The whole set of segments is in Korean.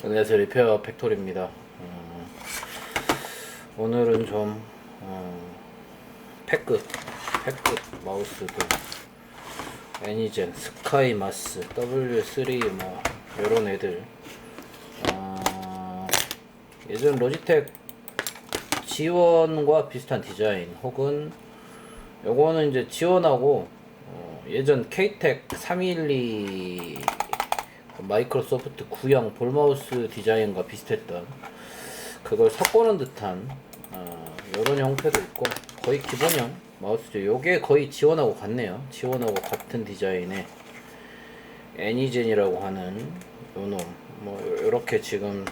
안녕하세요. 리페어 팩토리입니다. 오늘은 좀 패급 마우스도 애니젠, 스카이마스, W3 뭐 요런 애들 예전 로지텍 지원과 비슷한 디자인 혹은 요거는 이제 지원하고 예전 케이텍 312 마이크로소프트 구형 볼마우스 디자인과 비슷했던 그걸 섞어놓은 듯한 이런 형태도 있고 거의 기본형 마우스죠. 요게 거의 지원하고 같네요. 지원하고 같은 디자인의 애니젠이라고 하는 요놈 뭐 요렇게 지금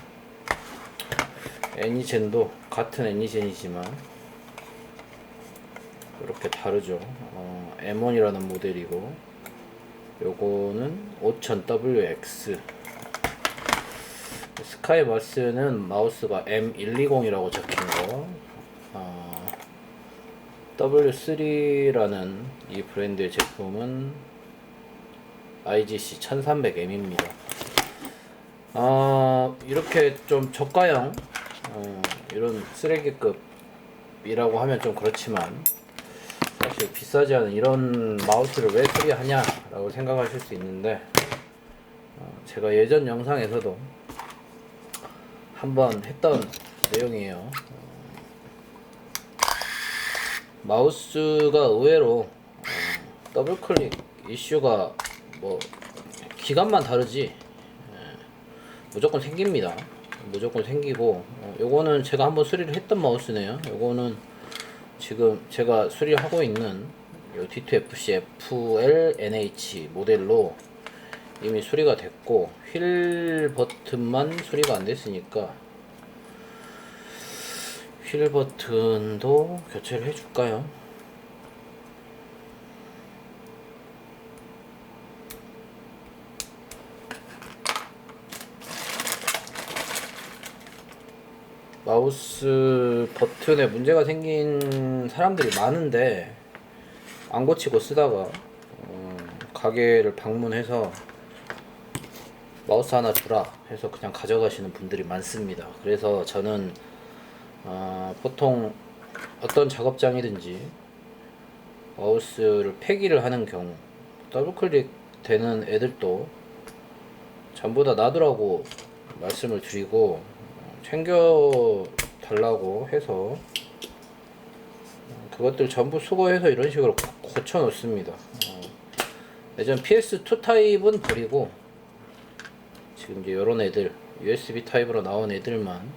애니젠도 같은 애니젠이지만 이렇게 다르죠. M1이라는 모델이고 요거는 5000WX 스카이마스는 마우스가 M120이라고 적힌 거 W3라는 이 브랜드의 제품은 IGC 1300M입니다. 이렇게 좀 저가형 이런 쓰레기급이라고 하면 좀 그렇지만 사실 비싸지 않은 이런 마우스를 왜 소리하냐 라고 생각하실 수 있는데 제가 예전 영상에서도 한번 했던 내용이에요. 마우스가 의외로 더블 클릭 이슈가 뭐 기간만 다르지 무조건 생깁니다. 무조건 생기고 요거는 제가 한번 수리를 했던 마우스네요. 요거는 지금 제가 수리하고 있는 요 D2FC FLNH 모델로 이미 수리가 됐고 휠 버튼만 수리가 안 됐으니까 휠 버튼도 교체를 해줄까요? 마우스 버튼에 문제가 생긴 사람들이 많은데 안 고치고 쓰다가 가게를 방문해서 마우스 하나 주라 해서 그냥 가져가시는 분들이 많습니다. 그래서 저는 보통 어떤 작업장이든지 마우스를 폐기를 하는 경우 더블클릭 되는 애들도 전부 다 놔두라고 말씀을 드리고 챙겨 달라고 해서 그것들 전부 수거해서 이런 식으로 고쳐 놓습니다. 예전 PS2 타입은 버리고 지금 이제 요런 애들 USB 타입으로 나온 애들만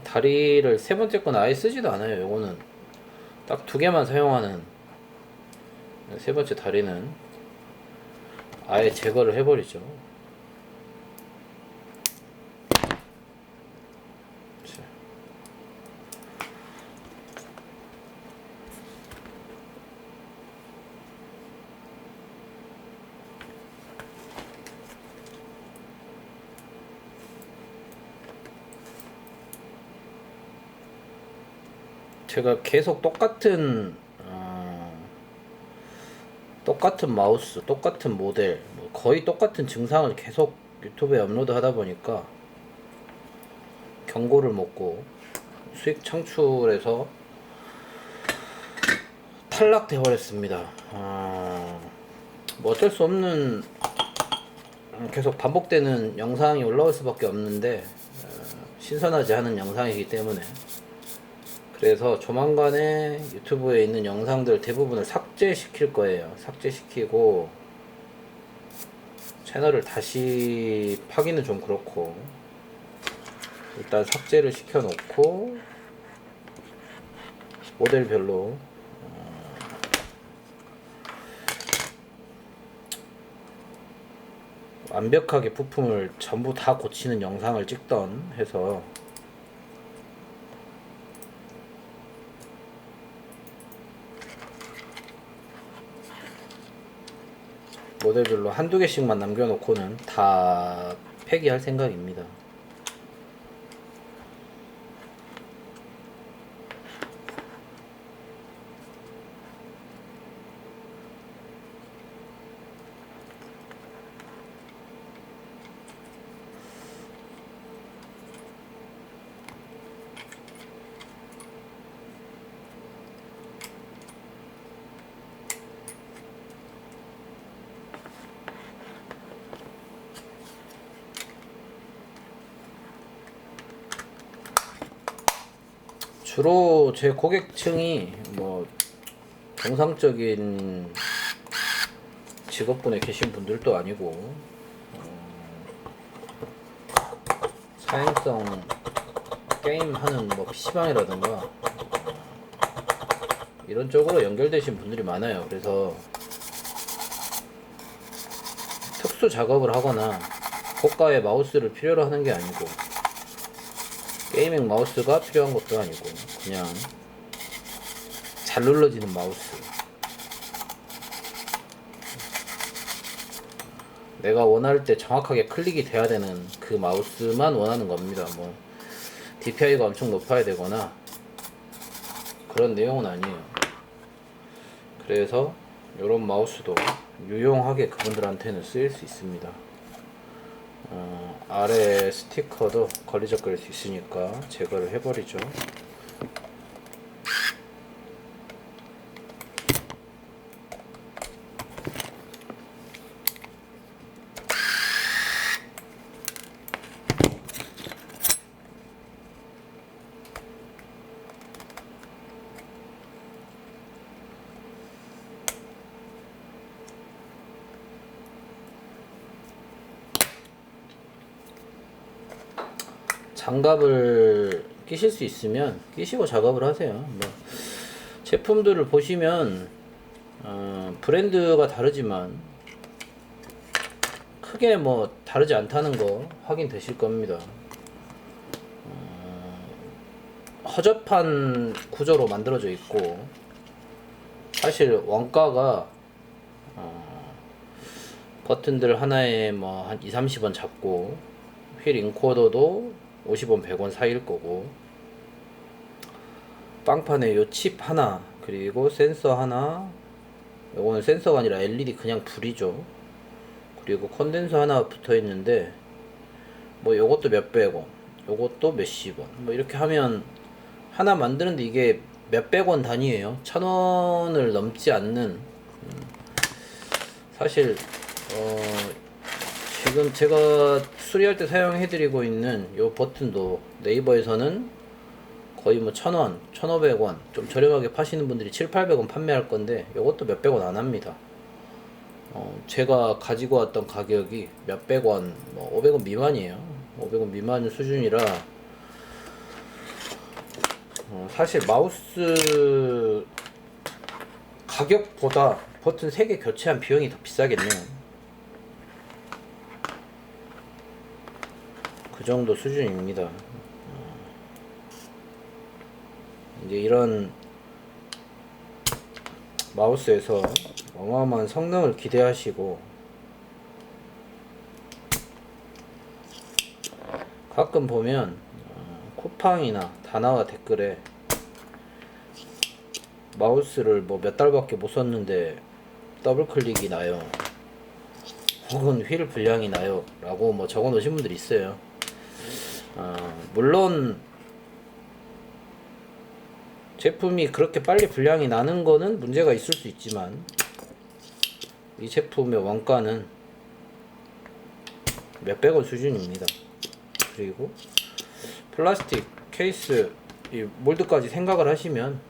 다리를 세 번째 건 아예 쓰지도 않아요. 요거는 딱 두 개만 사용하는 세 번째 다리는 아예 제거를 해버리죠. 제가 계속 똑같은 마우스, 똑같은 모델, 뭐 거의 똑같은 증상을 계속 유튜브에 업로드 하다 보니까 경고를 먹고 수익 창출에서 탈락돼 버렸습니다. 뭐 어쩔 수 없는 계속 반복되는 영상이 올라올 수밖에 없는데 신선하지 않은 영상이기 때문에 그래서 조만간에 유튜브에 있는 영상들 대부분을 삭제시킬 거예요. 삭제시키고 채널을 다시 파기는 좀 그렇고 일단 삭제를 시켜놓고 모델별로 완벽하게 부품을 전부 다 고치는 영상을 찍던 해서 모델별로 한두 개씩만 남겨놓고는 다 폐기할 생각입니다. 주로 제 고객층이 뭐 정상적인 직업군에 계신 분들도 아니고 사행성 게임 하는 뭐 PC방이라든가 이런 쪽으로 연결되신 분들이 많아요. 그래서 특수 작업을 하거나 고가의 마우스를 필요로 하는 게 아니고 게이밍 마우스가 필요한 것도 아니고 그냥 잘 눌러지는 마우스, 내가 원할 때 정확하게 클릭이 돼야 되는 그 마우스만 원하는 겁니다. 뭐 DPI가 엄청 높아야 되거나 그런 내용은 아니에요. 그래서 이런 마우스도 유용하게 그분들한테는 쓰일 수 있습니다. 아래 스티커도 걸리적거릴 수 있으니까 제거를 해버리죠. 장갑을 끼실 수 있으면 끼시고 작업을 하세요. 뭐 제품들을 보시면 브랜드가 다르지만 크게 뭐 다르지 않다는 거 확인되실 겁니다. 허접한 구조로 만들어져 있고 사실 원가가 버튼들 하나에 뭐 한 2, 30원 잡고 휠 인코더도 50원, 100원 사이일 거고 빵판에 요 칩 하나 그리고 센서 하나, 요거는 센서가 아니라 LED 그냥 불이죠. 그리고 컨덴서 하나 붙어 있는데 뭐 요것도 몇백 원, 요것도 몇십 원, 뭐 이렇게 하면 하나 만드는데 이게 몇백 원 단위예요. 1,000원을 넘지 않는 사실 지금 제가 수리할 때 사용해드리고 있는 요 버튼도 네이버에서는 거의 뭐 1,000원, 1,500원 좀 저렴하게 파시는 분들이 700~800원 판매할 건데 요것도 몇백 원 안 합니다. 제가 가지고 왔던 가격이 몇백 원, 뭐 500원 미만이에요. 500원 미만 수준이라 사실 마우스 가격보다 버튼 3개 교체한 비용이 더 비싸겠네요. 그 정도 수준입니다. 이제 이런 마우스에서 어마어마한 성능을 기대하시고 가끔 보면 쿠팡이나 다나와 댓글에 마우스를 뭐 몇 달밖에 못 썼는데 더블 클릭이 나요, 혹은 휠 불량이 나요 라고 뭐 적어 놓으신 분들이 있어요. 물론 제품이 그렇게 빨리 불량이 나는 거는 문제가 있을 수 있지만 이 제품의 원가는 몇백 원 수준입니다. 그리고 플라스틱 케이스 이 몰드까지 생각을 하시면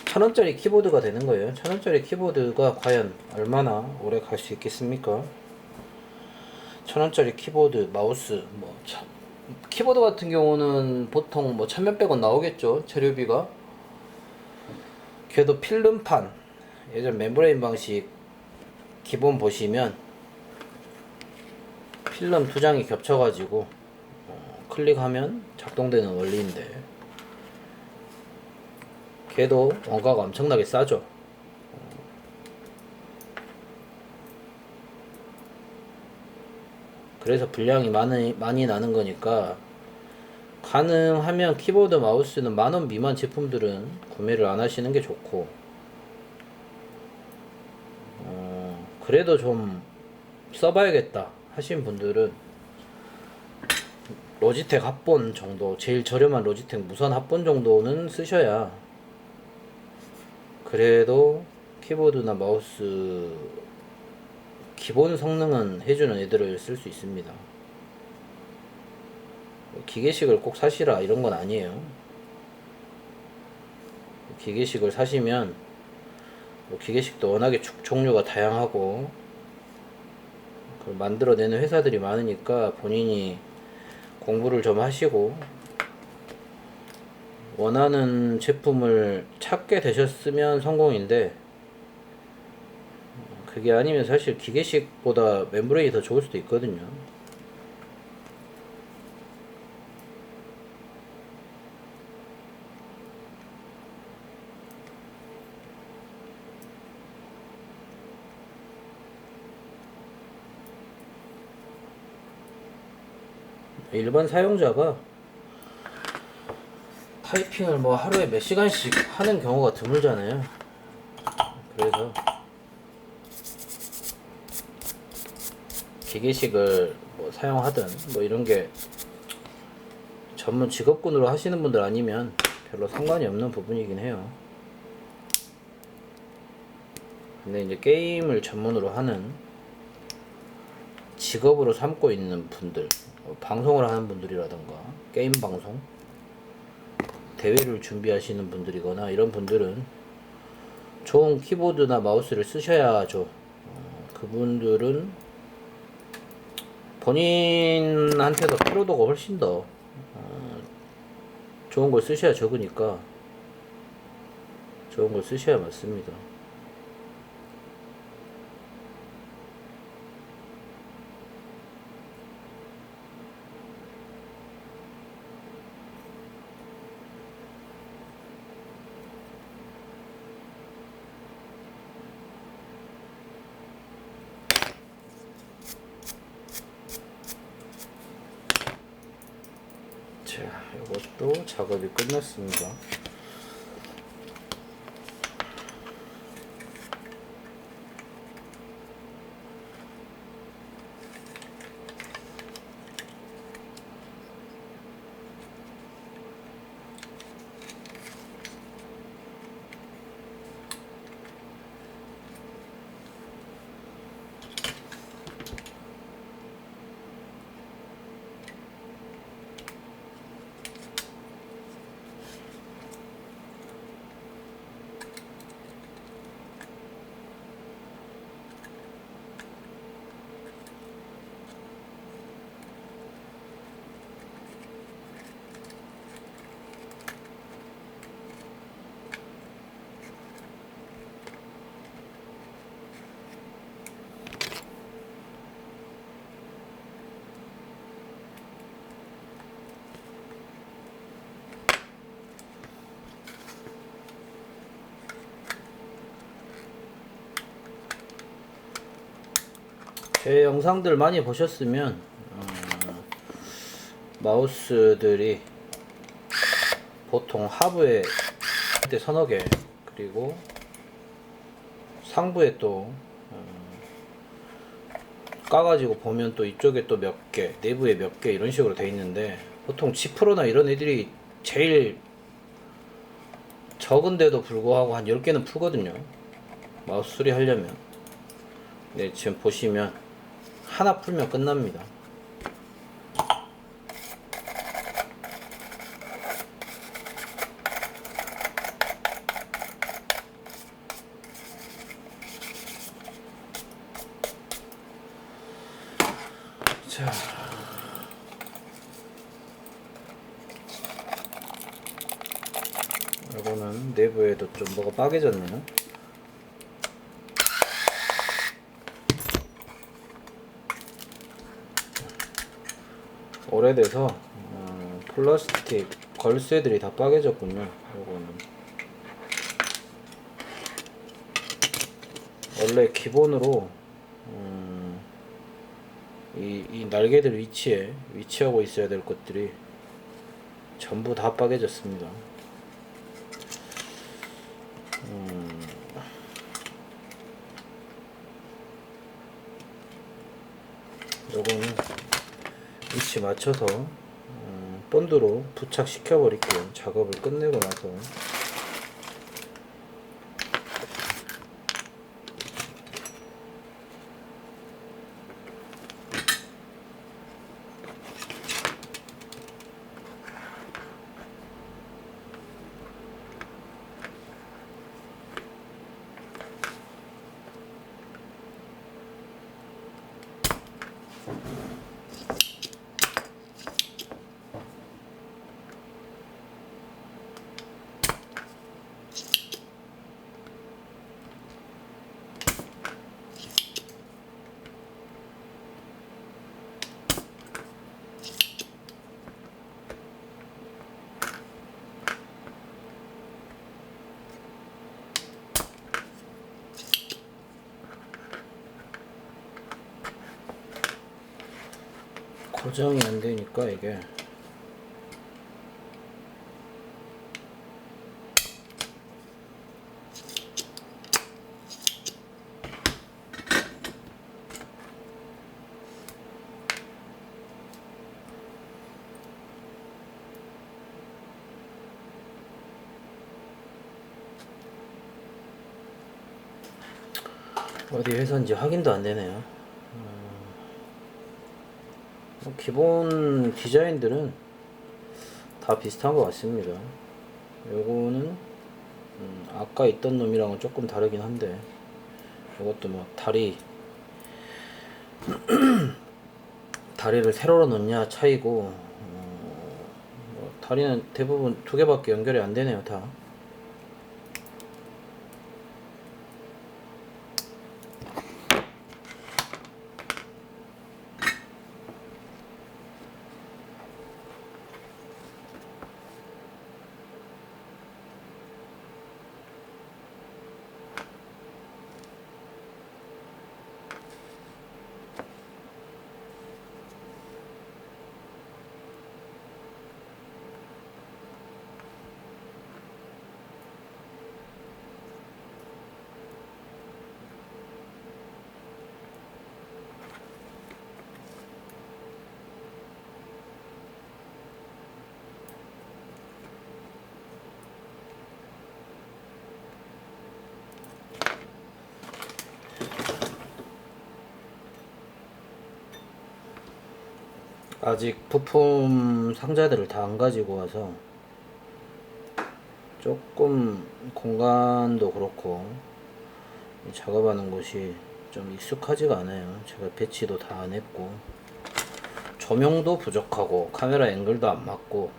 1,000원짜리 키보드가 되는 거예요. 1,000원짜리 키보드가 과연 얼마나 오래 갈 수 있겠습니까? 1,000원짜리 키보드, 마우스, 뭐 키보드 같은 경우는 보통 뭐 1,000몇백 원 나오겠죠, 재료비가. 걔도 필름판, 예전 멤브레인 방식 기본 보시면 필름 2장이 겹쳐가지고 클릭하면 작동되는 원리인데 걔도 원가가 엄청나게 싸죠. 그래서 불량이 많이 나는 거니까 가능하면 키보드 마우스는 10,000원 미만 제품들은 구매를 안 하시는 게 좋고 그래도 좀 써봐야겠다 하신 분들은 로지텍 합본 정도, 제일 저렴한 로지텍 무선 합본 정도는 쓰셔야 그래도 키보드나 마우스 기본 성능은 해주는 애들을 쓸 수 있습니다. 기계식을 꼭 사시라 이런 건 아니에요. 기계식을 사시면 뭐 기계식도 워낙에 종류가 다양하고 그걸 만들어내는 회사들이 많으니까 본인이 공부를 좀 하시고 원하는 제품을 찾게 되셨으면 성공인데, 그게 아니면 사실 기계식보다 멤브레인이 더 좋을 수도 있거든요. 일반 사용자가 타이핑을 뭐 하루에 몇 시간씩 하는 경우가 드물잖아요. 그래서 기계식을 뭐 사용하든 뭐 이런 게 전문 직업군으로 하시는 분들 아니면 별로 상관이 없는 부분이긴 해요. 근데 이제 게임을 전문으로 하는, 직업으로 삼고 있는 분들, 방송을 하는 분들이라던가 게임 방송, 대회를 준비하시는 분들이거나 이런 분들은 좋은 키보드나 마우스를 쓰셔야죠. 그분들은 본인한테도 피로도가 훨씬 더 좋은 걸 쓰셔야 적으니까 좋은 걸 쓰셔야 맞습니다. 자, 이것도 작업이 끝났습니다. 제 영상들 많이 보셨으면 마우스들이 보통 하부에 서너 개, 그리고 상부에 또 까가지고 보면 또 이쪽에 또 몇 개, 내부에 몇 개 이런 식으로 돼 있는데, 보통 G 프로나 이런 애들이 제일 적은데도 불구하고 한 10개는 풀거든요, 마우스 수리 하려면. 네, 지금 보시면 하나 풀면 끝납니다. 자, 이거는 내부에도 좀 뭐가 빠개졌네요. 오래돼서 플라스틱 걸쇠들이 다 빠개졌군요. 요거는 원래 기본으로 이 날개들 위치에 위치하고 있어야 될 것들이 전부 다 빠개졌습니다. 요거는 위치 맞춰서 본드로 부착시켜 버릴게요. 작업을 끝내고 나서. 고정이 안 되니까 이게 어디 회사인지 확인도 안 되네요. 기본 디자인들은 다 비슷한 것 같습니다. 요거는 아까 있던 놈이랑은 조금 다르긴 한데 이것도 뭐 다리를 세로로 놓냐 차이고 뭐 다리는 대부분 두 개밖에 연결이 안 되네요. 다. 아직 부품 상자들을 다 안 가지고 와서 조금 공간도 그렇고 작업하는 곳이 좀 익숙하지가 않아요. 제가 배치도 다 안 했고 조명도 부족하고 카메라 앵글도 안 맞고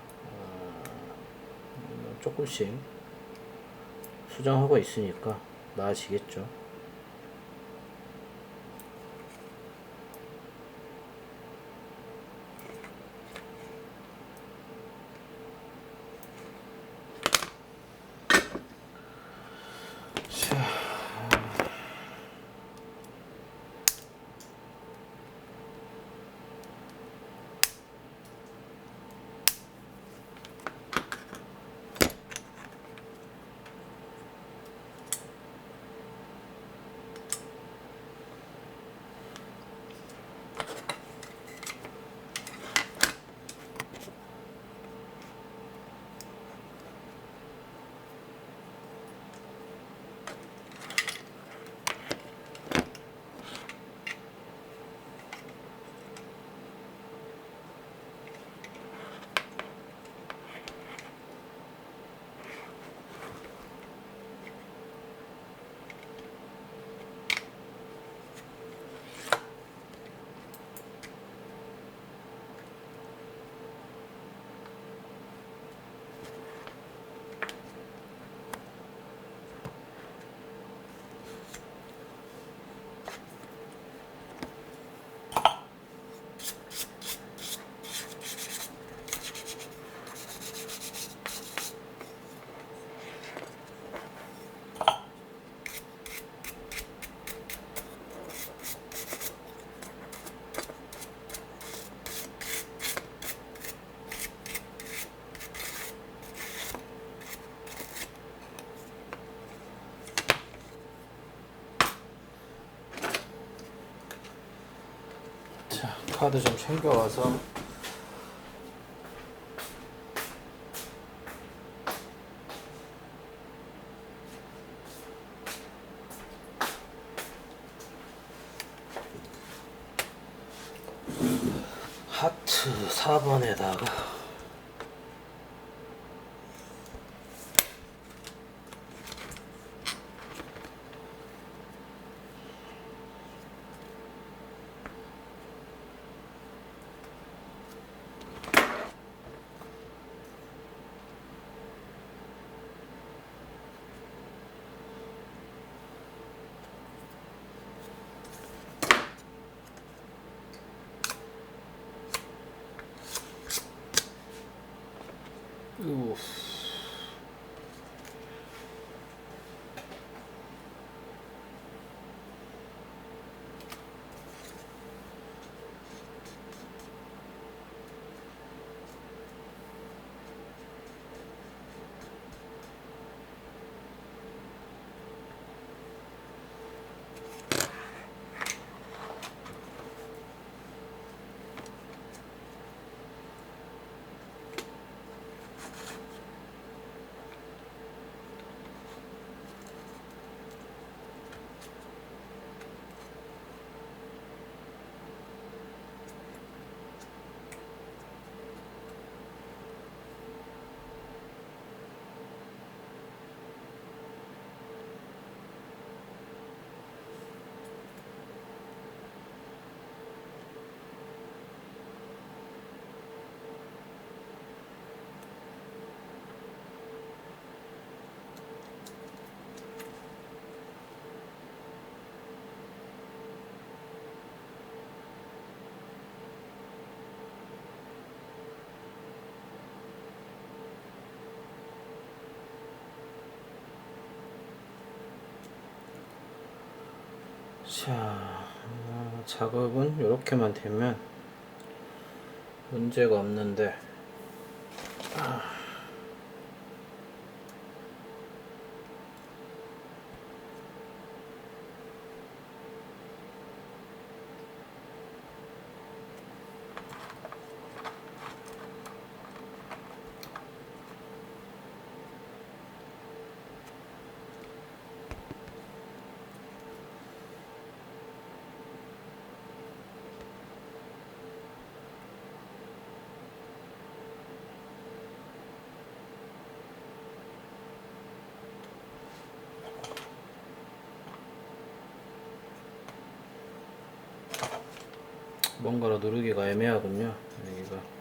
조금씩 수정하고 있으니까 나아지겠죠. 자, 카드 좀 챙겨와서 하트 4번에다가 자, 작업은 이렇게만 되면 문제가 없는데, 뭔가로 누르기가 애매하군요. 여기가.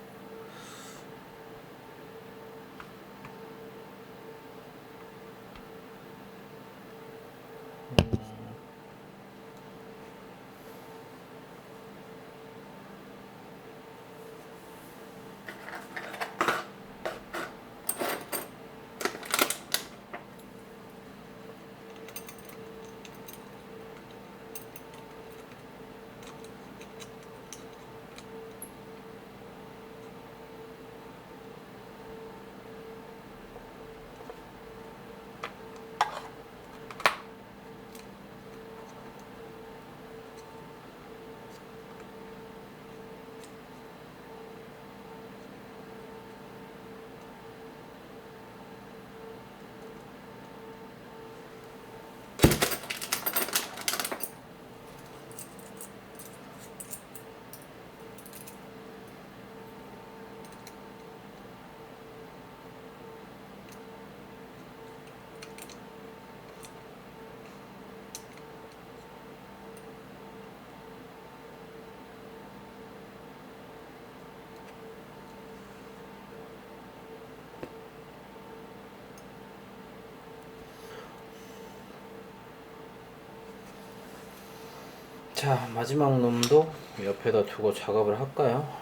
자, 마지막 놈도 옆에다 두고 작업을 할까요?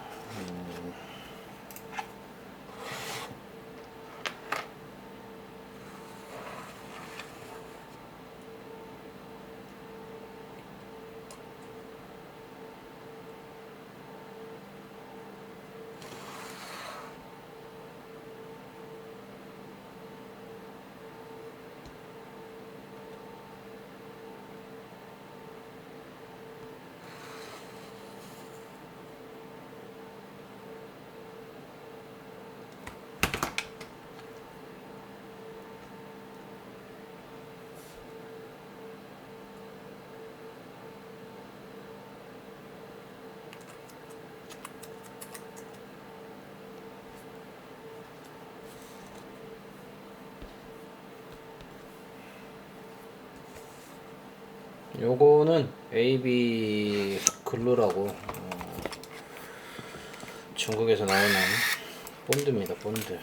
요거는 AB 글루라고 중국에서 나오는 본드입니다. 본드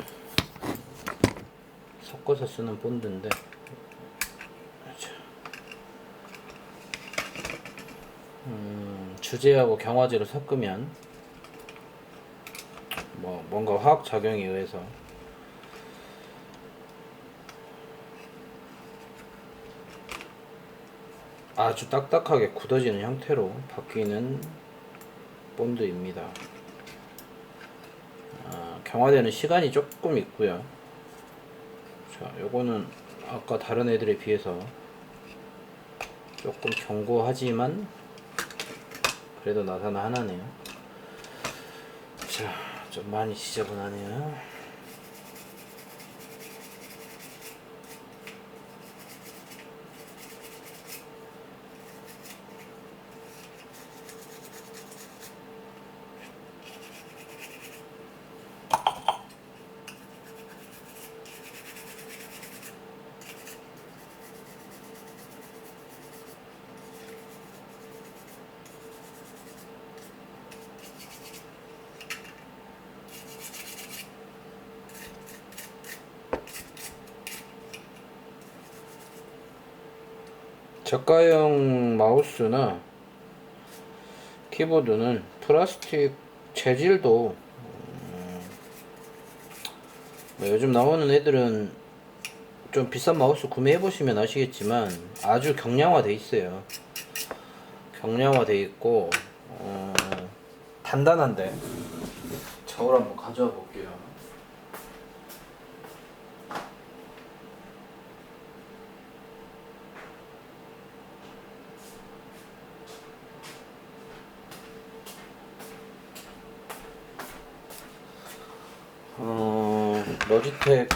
섞어서 쓰는 본드인데, 주재하고 경화제를 섞으면 뭔가 화학 작용에 의해서 아주 딱딱하게 굳어지는 형태로 바뀌는 본드입니다. 경화되는 시간이 조금 있고요. 자, 요거는 아까 다른 애들에 비해서 조금 견고하지만 그래도 나사는 하나네요. 자, 좀 많이 지저분하네요. 저가형 마우스나 키보드는 플라스틱 재질도 요즘 나오는 애들은 좀 비싼 마우스 구매해 보시면 아시겠지만 아주 경량화 돼 있어요. 정량화돼 있고 단단한데 저걸 한번 가져와 볼게요. 로지텍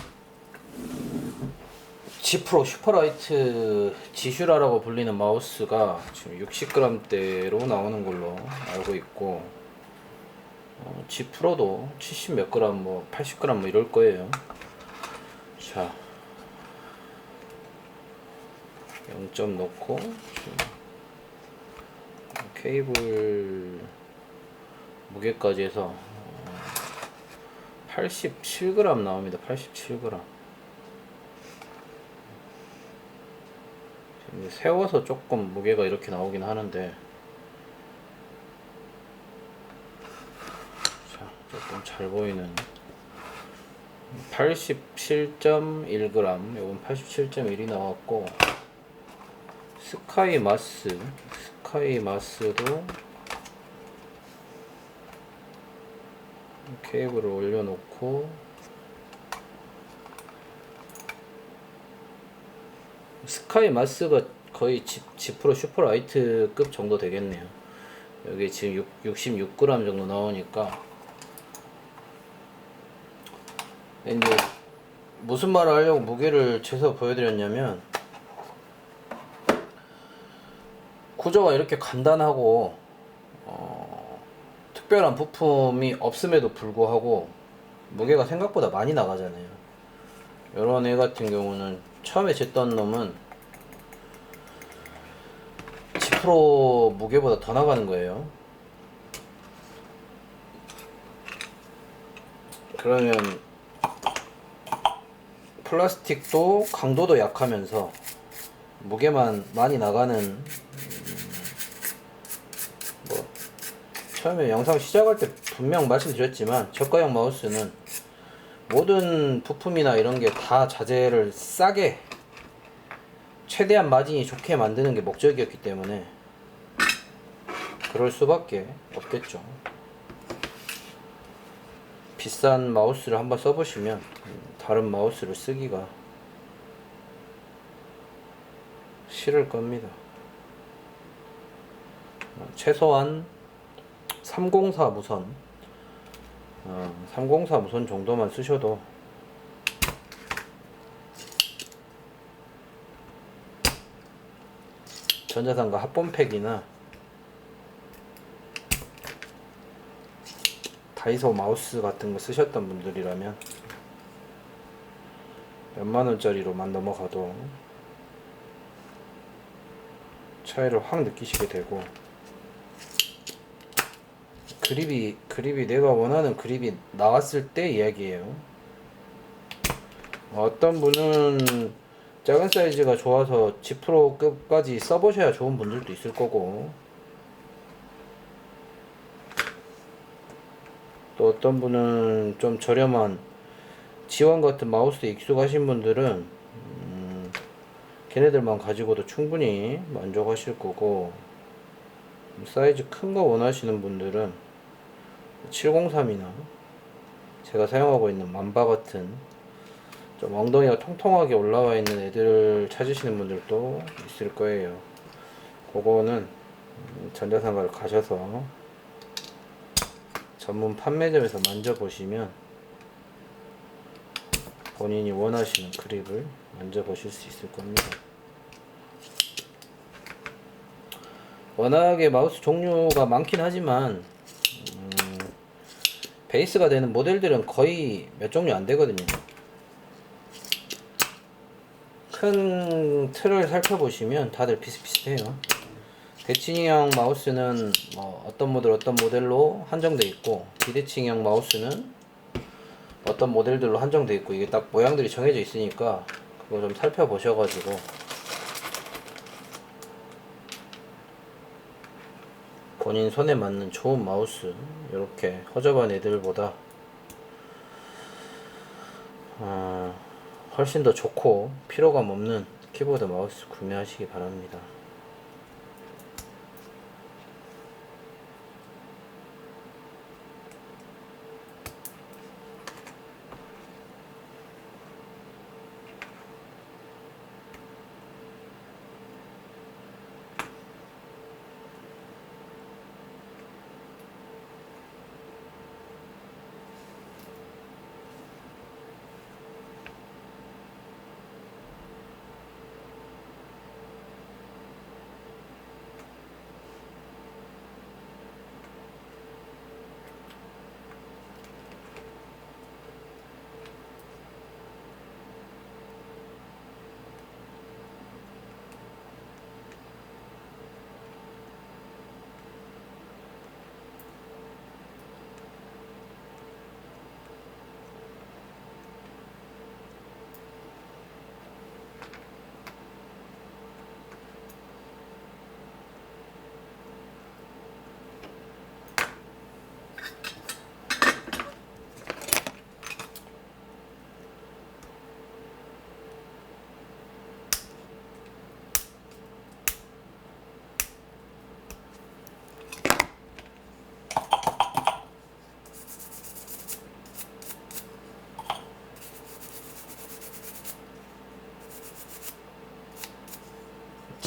G 프로 슈퍼라이트 지슈라라고 불리는 마우스가 지금 60g대로 나오는 걸로 알고 있고, G 프로도 70 몇 그램, 뭐 80g 뭐 이럴 거예요. 자, 0점 넣고 케이블 무게까지 해서 87g 나옵니다. 87g. 세워서 조금 무게가 이렇게 나오긴 하는데, 자, 조금 잘 보이는 87.1g, 요건 87.1이 나왔고, 스카이 마스도 케이블을 올려놓고, 스카이 마스가 거의 G 프로 슈퍼라이트급 정도 되겠네요. 여기 지금 66g 정도 나오니까. 이제 무슨 말을 하려고 무게를 재서 보여드렸냐면, 구조가 이렇게 간단하고 특별한 부품이 없음에도 불구하고 무게가 생각보다 많이 나가잖아요. 이런 애 같은 경우는 처음에 쟀던 놈은 G 프로 무게보다 더 나가는 거예요. 그러면 플라스틱도 강도도 약하면서 무게만 많이 나가는, 뭐 처음에 영상 시작할 때 분명 말씀드렸지만 저가형 마우스는 모든 부품이나 이런 게 다 자재를 싸게 최대한 마진이 좋게 만드는 게 목적이었기 때문에 그럴 수밖에 없겠죠. 비싼 마우스를 한번 써보시면 다른 마우스를 쓰기가 싫을 겁니다. 최소한 304 무선 304 무선 정도만 쓰셔도 전자상가 합본팩이나 다이소 마우스 같은 거 쓰셨던 분들이라면 몇만원짜리로만 넘어가도 차이를 확 느끼시게 되고, 그립이 내가 원하는 그립이 나왔을 때 이야기예요. 어떤 분은 작은 사이즈가 좋아서 G 프로급까지 써보셔야 좋은 분들도 있을 거고, 또 어떤 분은 좀 저렴한 지원 같은 마우스에 익숙하신 분들은 걔네들만 가지고도 충분히 만족하실 거고, 사이즈 큰 거 원하시는 분들은 703이나 제가 사용하고 있는 만바 같은 좀 엉덩이가 통통하게 올라와 있는 애들을 찾으시는 분들도 있을 거예요. 그거는 전자상가를 가셔서 전문 판매점에서 만져보시면 본인이 원하시는 그립을 만져보실 수 있을 겁니다. 워낙에 마우스 종류가 많긴 하지만 베이스가 되는 모델들은 거의 몇 종류 안 되거든요. 큰 틀을 살펴보시면 다들 비슷비슷해요. 대칭형 마우스는 뭐 어떤 모델로 한정되어 있고, 비대칭형 마우스는 어떤 모델들로 한정되어 있고, 이게 딱 모양들이 정해져 있으니까 그거 좀 살펴보셔가지고 본인 손에 맞는 좋은 마우스, 이렇게 허접한 애들보다 훨씬 더 좋고 피로감 없는 키보드 마우스 구매하시기 바랍니다.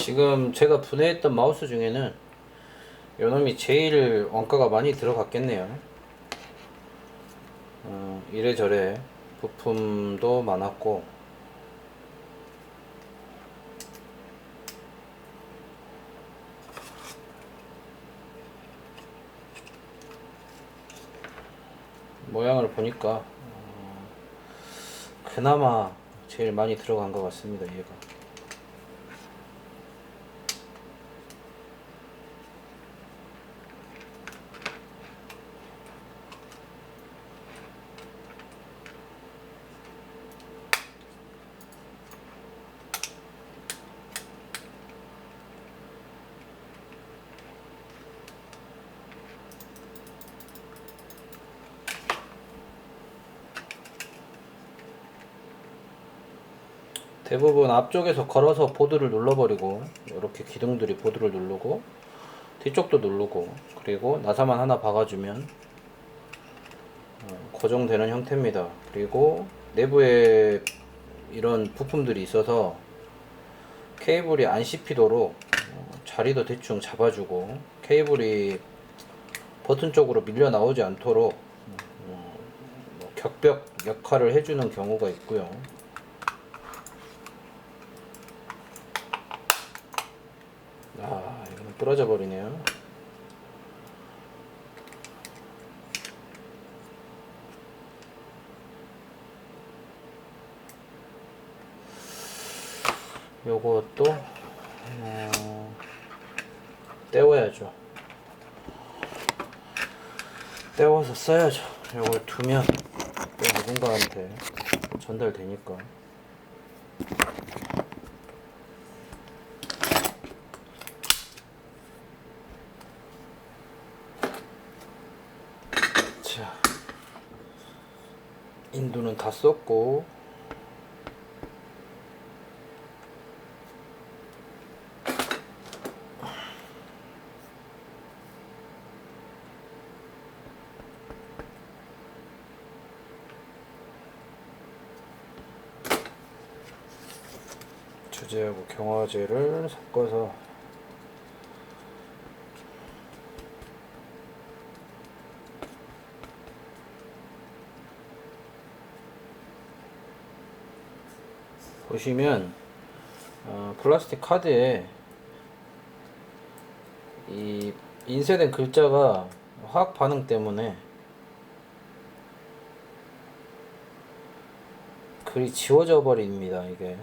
지금 제가 분해했던 마우스 중에는 요놈이 제일 원가가 많이 들어갔겠네요. 이래저래 부품도 많았고, 모양을 보니까 그나마 제일 많이 들어간 것 같습니다, 얘가. 대부분 앞쪽에서 걸어서 보드를 눌러버리고, 이렇게 기둥들이 보드를 누르고, 뒤쪽도 누르고, 그리고 나사만 하나 박아주면 고정되는 형태입니다. 그리고 내부에 이런 부품들이 있어서 케이블이 안 씹히도록 자리도 대충 잡아주고, 케이블이 버튼 쪽으로 밀려 나오지 않도록 격벽 역할을 해주는 경우가 있고요. 이거는 부러져 버리네요. 요것도 떼워야죠. 떼워서 써야죠. 요걸 두면 또 누군가한테 전달되니까. 자, 인두는 다 썼고, 주제하고 경화제를 섞어서 보시면 플라스틱 카드에 이 인쇄된 글자가 화학 반응 때문에 글이 지워져 버립니다. 이게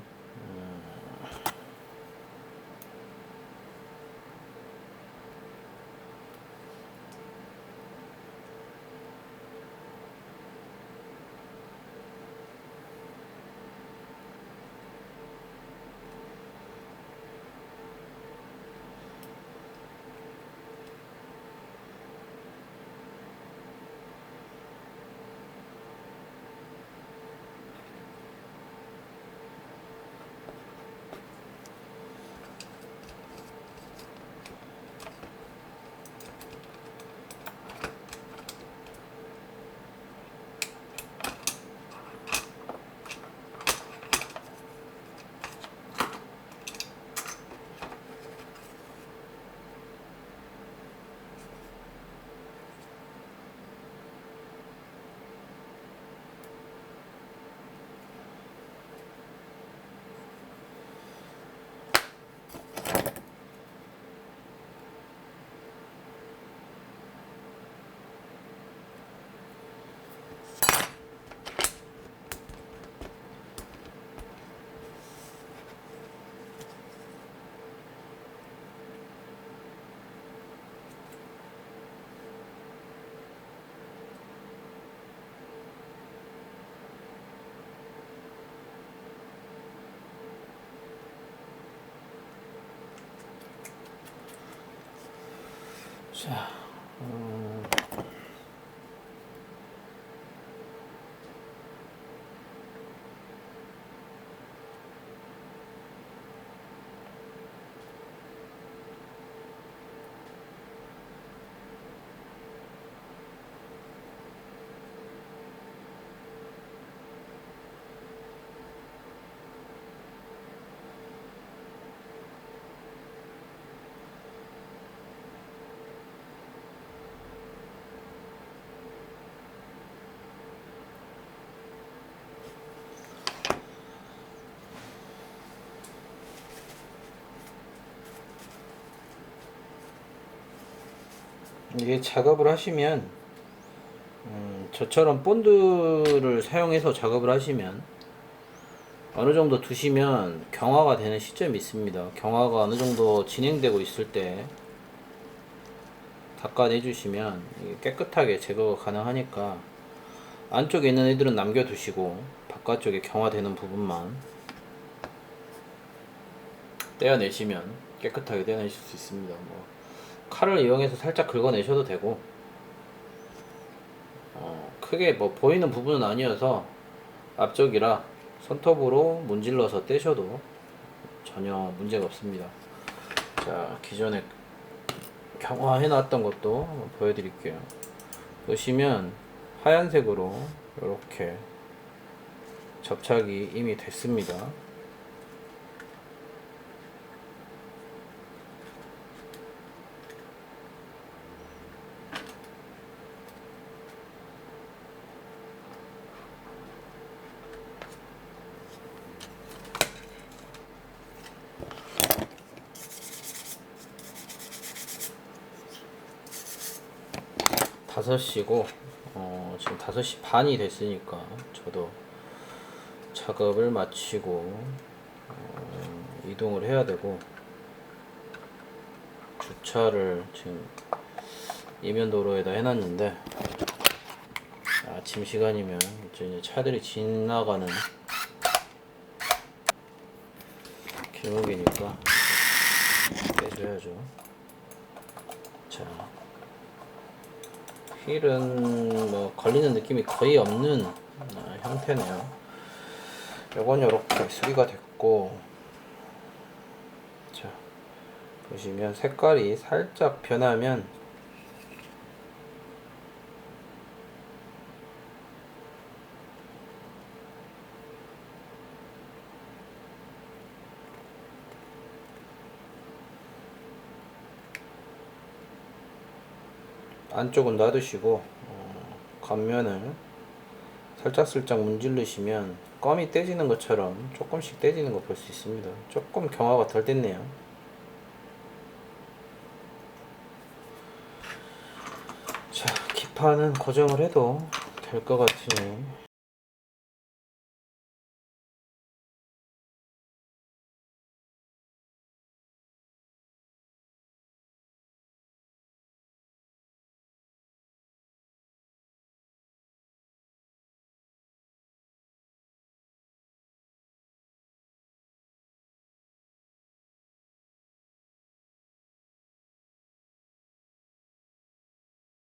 자, 이게 작업을 하시면 저처럼 본드를 사용해서 작업을 하시면 어느 정도 두시면 경화가 되는 시점이 있습니다. 경화가 어느 정도 진행되고 있을 때 닦아내 주시면 깨끗하게 제거가 가능하니까 안쪽에 있는 애들은 남겨두시고 바깥쪽에 경화되는 부분만 떼어내시면 깨끗하게 떼어내실 수 있습니다. 뭐 칼을 이용해서 살짝 긁어내셔도 되고 크게 뭐 보이는 부분은 아니어서 앞쪽이라 손톱으로 문질러서 떼셔도 전혀 문제가 없습니다. 자, 기존에 경화해 놨던 것도 한번 보여드릴게요. 보시면 하얀색으로 이렇게 접착이 이미 됐습니다. 다섯 시고 지금 5시 반이 됐으니까 저도 작업을 마치고 이동을 해야 되고 주차를 지금 이면 도로에다 해놨는데 아침 시간이면 이제 차들이 지나가는 길목이니까 빼줘야죠. 자, 휠은 뭐 걸리는 느낌이 거의 없는 형태네요. 요건 요렇게 수리가 됐고, 자 보시면 색깔이 살짝 변하면 안쪽은 놔두시고 겉면을 살짝살짝 문지르시면 껌이 떼지는 것처럼 조금씩 떼지는 거 볼 수 있습니다. 조금 경화가 덜 됐네요. 자, 기판은 고정을 해도 될 것 같으니